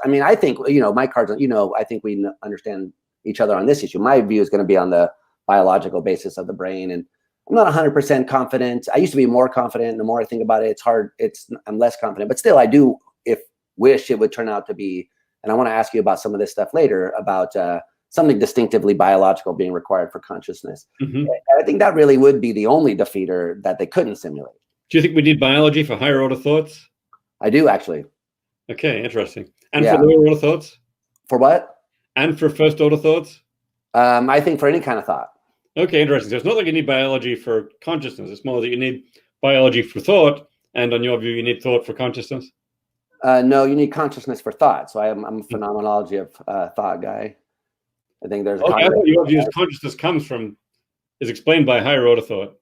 I mean, I think, my cards, I think we understand each other on this issue. My view is going to be on the biological basis of the brain. And I'm not 100% confident. I used to be more confident. The more I think about it, it's hard. I'm less confident, but still I do wish it would turn out to be, and I want to ask you about some of this stuff later about something distinctively biological being required for consciousness. Mm-hmm. I think that really would be the only defeater that they couldn't simulate. Do you think we need biology for higher order thoughts? I do, actually. Okay, interesting. And for lower order thoughts? For what? And for first order thoughts? I think for any kind of thought. Okay, interesting. So it's not like you need biology for consciousness. It's more that you need biology for thought. And on your view, you need thought for consciousness? No, you need consciousness for thought. So I'm a phenomenology of thought guy. I think there's. Okay, I thought your view is consciousness is explained by higher order thought.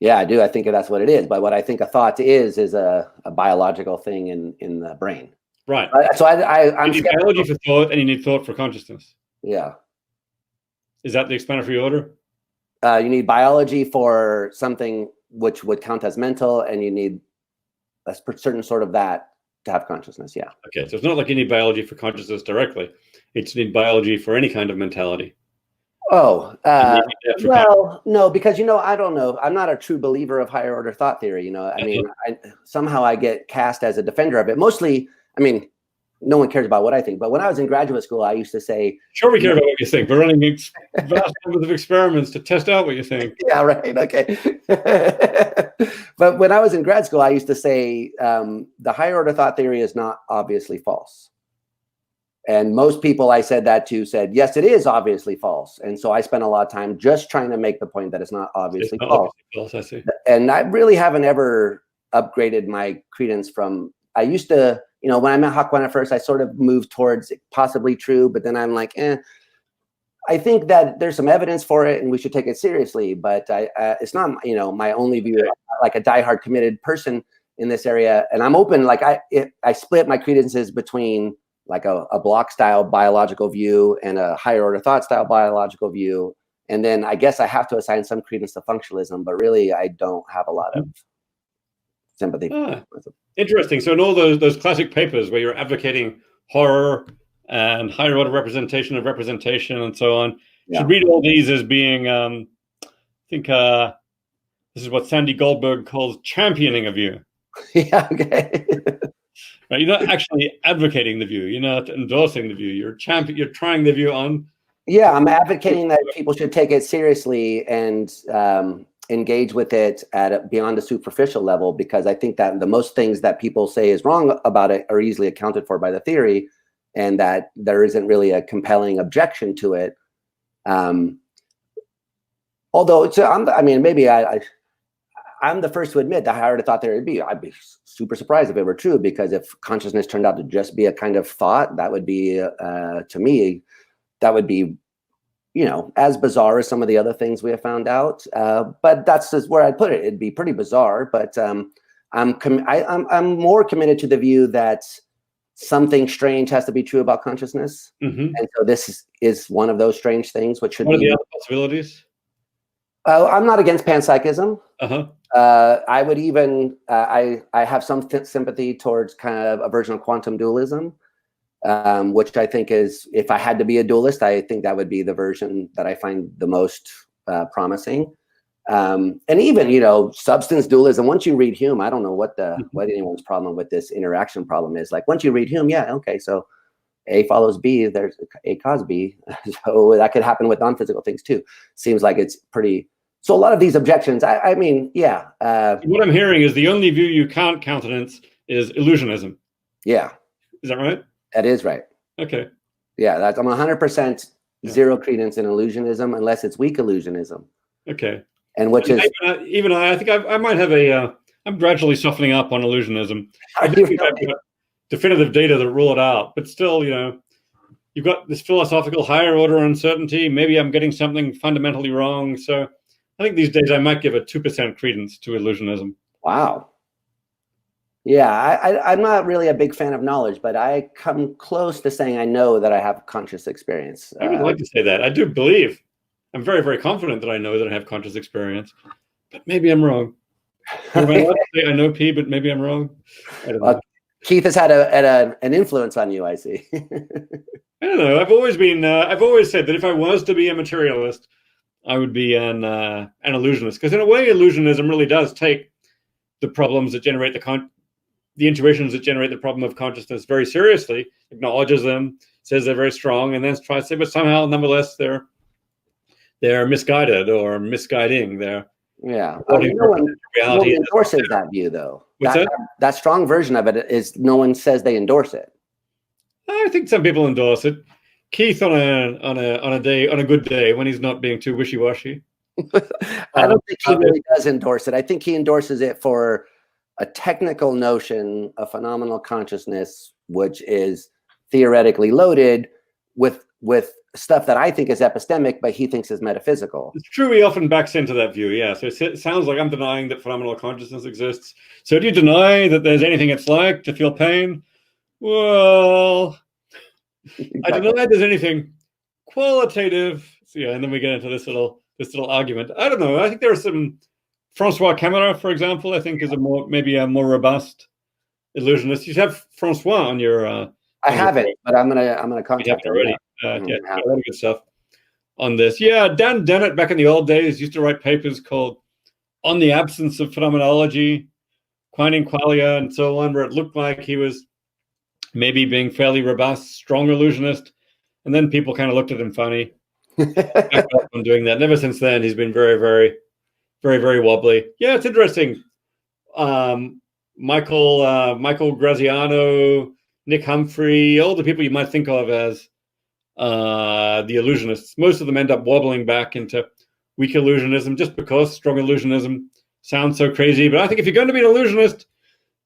Yeah, I do. I think that's what it is. But what I think a thought is a biological thing in the brain. Right. So I'm you need biology for thought, and you need thought for consciousness. Yeah. Is that the explanatory order? You need biology for something which would count as mental, and you need a certain sort of that to have consciousness. Yeah. Okay, so it's not like you need biology for consciousness directly. It's need biology for any kind of mentality. Oh, well, no, because, I don't know. I'm not a true believer of higher order thought theory. I mean, somehow I get cast as a defender of it. Mostly, I mean, no one cares about what I think. But when I was in graduate school, I used to say, sure, we care about what you think. We're running vast numbers of experiments to test out what you think. Yeah, right. Okay. But when I was in grad school, I used to say the higher order thought theory is not obviously false. And most people I said that to said, yes, it is obviously false. And so I spent a lot of time just trying to make the point that it's not obviously false. I see. And I really haven't ever upgraded my credence from, I used to, when I met Hakuin at first, I sort of moved towards possibly true, but then I'm like, I think that there's some evidence for it and we should take it seriously, but it's not, my only view. I'm not like a diehard committed person in this area. And I'm open, like I split my credences between like a block style biological view and a higher order thought style biological view. And then I guess I have to assign some credence to functionalism, but really I don't have a lot of sympathy. Interesting. So in all those classic papers where you're advocating horror and higher order representation of representation and so on, you should read all these as being, I think this is what Sandy Goldberg calls championing a view. Yeah, okay. Right, you're not actually advocating the view. You're not endorsing the view. You're trying the view on. Yeah, I'm advocating that people should take it seriously and engage with it at beyond a superficial level, because I think that the most things that people say is wrong about it are easily accounted for by the theory, and that there isn't really a compelling objection to it. Although maybe I'm the first to admit that I already thought there would be. I'd be super surprised if it were true, because if consciousness turned out to just be a kind of thought, that would be, to me, that would be, as bizarre as some of the other things we have found out. But that's just where I'd put it. It'd be pretty bizarre. But I'm more committed to the view that something strange has to be true about consciousness, and so this is one of those strange things. What are the other possibilities? I'm not against panpsychism. I would even, I have some sympathy towards kind of a version of quantum dualism, which I think is, if I had to be a dualist, I think that would be the version that I find the most promising. And even, substance dualism, once you read Hume, I don't know what anyone's problem with this interaction problem is. Like, once you read Hume, okay, so A follows B, there's A cause B. So that could happen with non-physical things too. Seems like it's pretty. So a lot of these objections, I mean, yeah. What I'm hearing is the only view you can't countenance is illusionism. Yeah. Is that right? That is right. Okay. Yeah, I'm 100% zero credence in illusionism unless it's weak illusionism. Okay. And which is... I think I might have I'm gradually softening up on illusionism. I think I've got definitive data that rule it out, but still, you've got this philosophical higher order uncertainty. Maybe I'm getting something fundamentally wrong. So I think these days I might give a 2% credence to illusionism. Wow. Yeah, I'm not really a big fan of knowledge, but I come close to saying I know that I have conscious experience. I would like to say that. I do believe. I'm very, very confident that I know that I have conscious experience, but maybe I'm wrong. I know P, but maybe I'm wrong. I don't know. Keith has had an influence on you, I see. I don't know. I've always said that if I was to be a materialist, I would be an illusionist, because in a way, illusionism really does take the problems that generate the intuitions that generate the problem of consciousness very seriously, acknowledges them, says they're very strong, and then tries to say, but somehow, nonetheless, they're misguided or misguiding. No one endorses that view, though. That strong version of it is no one says they endorse it. I think some people endorse it. Keith on a good day when he's not being too wishy-washy. I don't think he really does endorse it. I think he endorses it for a technical notion of phenomenal consciousness, which is theoretically loaded with stuff that I think is epistemic, but he thinks is metaphysical. It's true. He often backs into that view. Yeah. So it sounds like I'm denying that phenomenal consciousness exists. So do you deny that there's anything it's like to feel pain? Well, exactly. I deny there's anything qualitative. So yeah, and then we get into this little argument. I don't know. I think there are some. Francois Camera, for example, I think is maybe a more robust illusionist. You have Francois on your. I haven't, but I'm gonna contact him already. Yeah, a lot of good stuff on this. Yeah, Dan Dennett back in the old days used to write papers called "On the Absence of Phenomenology," Quine Qualia, and so on, where it looked like he was maybe being fairly robust, strong illusionist, and then people kind of looked at him funny. Back up on doing that. And ever since then, he's been very, very, very, very wobbly. Yeah, it's interesting. Michael Graziano, Nick Humphrey, all the people you might think of as the illusionists, most of them end up wobbling back into weak illusionism just because strong illusionism sounds so crazy. But I think if you're going to be an illusionist,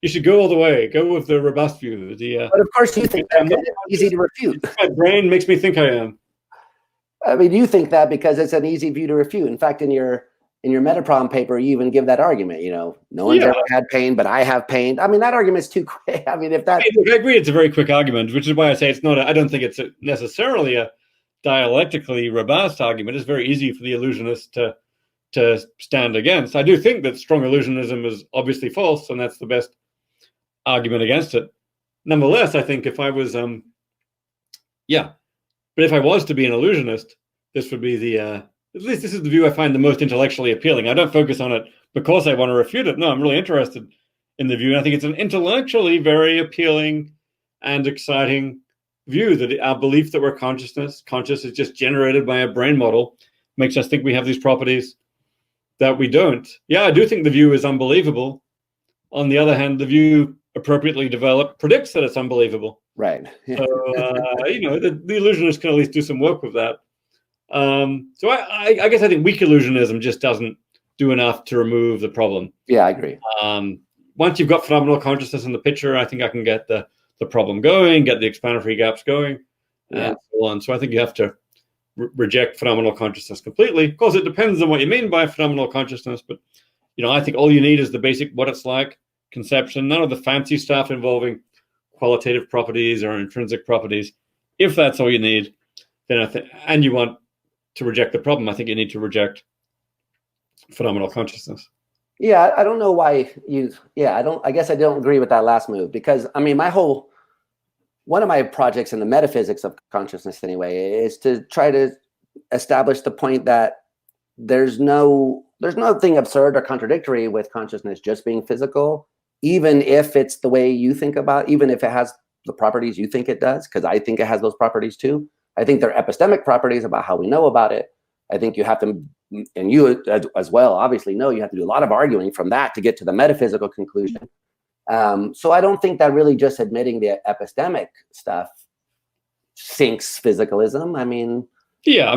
you should go all the way. Go with the robust view. But of course, you think that's easy to refute. My brain makes me think I am. I mean, you think that because it's an easy view to refute. In fact, in your Metaprom paper, you even give that argument. No one's ever had pain, but I have pain. I mean, that argument's too quick. I mean, I agree, it's a very quick argument, which is why I say it's not. I don't think it's necessarily a dialectically robust argument. It's very easy for the illusionist to stand against. I do think that strong illusionism is obviously false, and that's the best argument against it. Nonetheless, I think if I was, but if I was to be an illusionist, this would be at least this is the view I find the most intellectually appealing. I don't focus on it because I want to refute it. No, I'm really interested in the view. And I think it's an intellectually very appealing and exciting view that our belief that we're conscious is just generated by a brain model makes us think we have these properties that we don't. Yeah, I do think the view is unbelievable. On the other hand, the view appropriately developed predicts that it's unbelievable. Right. So, the illusionist can at least do some work with that. So I guess I think weak illusionism just doesn't do enough to remove the problem. Yeah, I agree. Once you've got phenomenal consciousness in the picture, I think I can get the problem going, get the explanatory gaps going, and so on. So I think you have to reject phenomenal consciousness completely. Of course, it depends on what you mean by phenomenal consciousness, but I think all you need is the basic what it's like conception, none of the fancy stuff involving qualitative properties or intrinsic properties. If that's all you need, then I think, and you want to reject the problem, I think you need to reject phenomenal consciousness. Yeah, I don't know why I guess I don't agree with that last move, because I mean, one of my projects in the metaphysics of consciousness anyway is to try to establish the point that there's nothing absurd or contradictory with consciousness just being physical, even if it's the way you think about, even if it has the properties you think it does, because I think it has those properties too. I think they're epistemic properties about how we know about it. I think you have to, and you as well, obviously know you have to do a lot of arguing from that to get to the metaphysical conclusion. So I don't think that really just admitting the epistemic stuff sinks physicalism. I mean,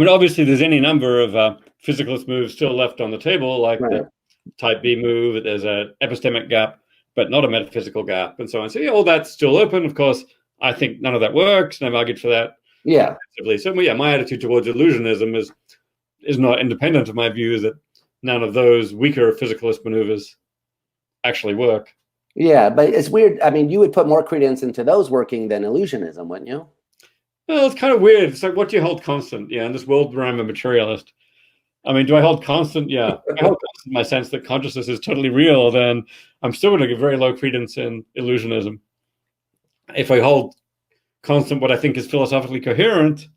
obviously there's any number of physicalist moves still left on the table, like the type B move. There's an epistemic gap, but not a metaphysical gap, and so on. So all that's still open. Of course, I think none of that works, and I've argued for that. Yeah. So my attitude towards illusionism is not independent of my view that none of those weaker physicalist maneuvers actually work. Yeah, but it's weird. I mean, you would put more credence into those working than illusionism, wouldn't you? Well, it's kind of weird. It's like, what do you hold constant? Yeah, in this world where I'm a materialist. I mean, do I hold constant? Yeah. I hold constant in my sense that consciousness is totally real, then I'm still going to give very low credence in illusionism. if I hold constant what I think is philosophically coherent,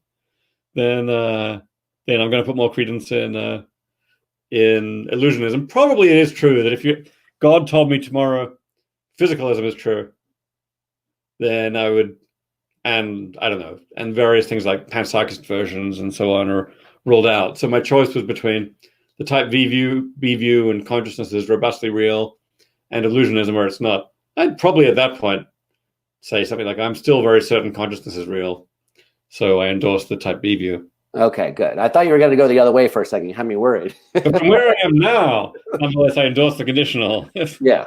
then I'm going to put more credence in illusionism. Probably it is true that if God told me tomorrow physicalism is true, then I would, and I don't know, and various things like panpsychist versions and so on are ruled out. So my choice was between the type B view and consciousness is robustly real, and illusionism where it's not. I'd probably at that point say something like, I'm still very certain consciousness is real, so I endorse the type B view. Okay, good. I thought you were going to go the other way for a second. You had me worried. But from where I am now, nonetheless, I endorse the conditional. Yeah.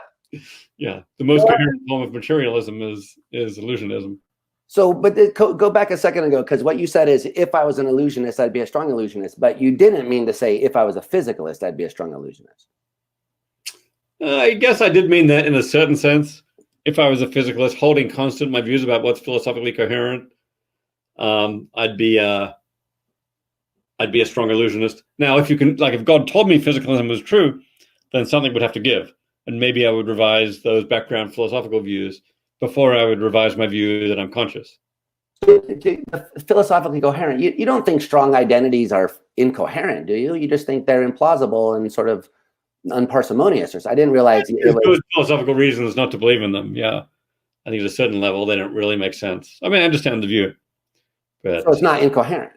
Yeah. The most coherent form of materialism is illusionism. So, but go back a second ago, because what you said is, if I was an illusionist, I'd be a strong illusionist. But you didn't mean to say, if I was a physicalist, I'd be a strong illusionist. I guess I did mean that in a certain sense. If I was a physicalist, holding constant my views about what's philosophically coherent, I'd be a strong illusionist. Now, if God told me physicalism was true, then something would have to give. And maybe I would revise those background philosophical views before I would revise my view that I'm conscious. Philosophically coherent. You don't think strong identities are incoherent, do you? You just think they're implausible and sort of unparsimonious. Or so. I didn't realize. There's philosophical reasons not to believe in them. Yeah. I think at a certain level, they don't really make sense. I mean, I understand the view. But so it's not incoherent.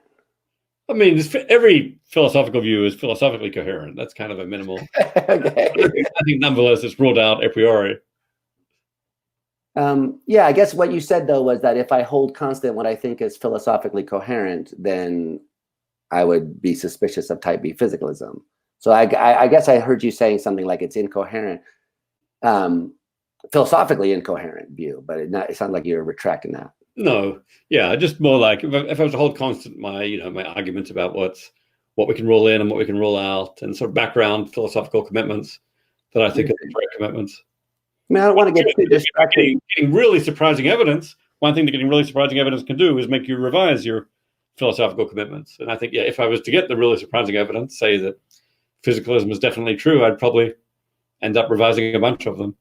I mean, every philosophical view is philosophically coherent. That's kind of a minimal. Okay. I think nonetheless, it's ruled out a priori. Yeah, I guess what you said, though, was that if I hold constant what I think is philosophically coherent, then I would be suspicious of type B physicalism. So I guess I heard you saying something like it's incoherent, philosophically incoherent view, but it sounds like you're retracting that. No, yeah, just more like if I was to hold constant my arguments about what we can rule in and what we can rule out, and sort of background philosophical commitments that I think are the correct commitments. I mean, I don't want to get too distracted. Getting really surprising evidence. One thing that getting really surprising evidence can do is make you revise your philosophical commitments. And I think, yeah, if I was to get the really surprising evidence, say that physicalism is definitely true, I'd probably end up revising a bunch of them.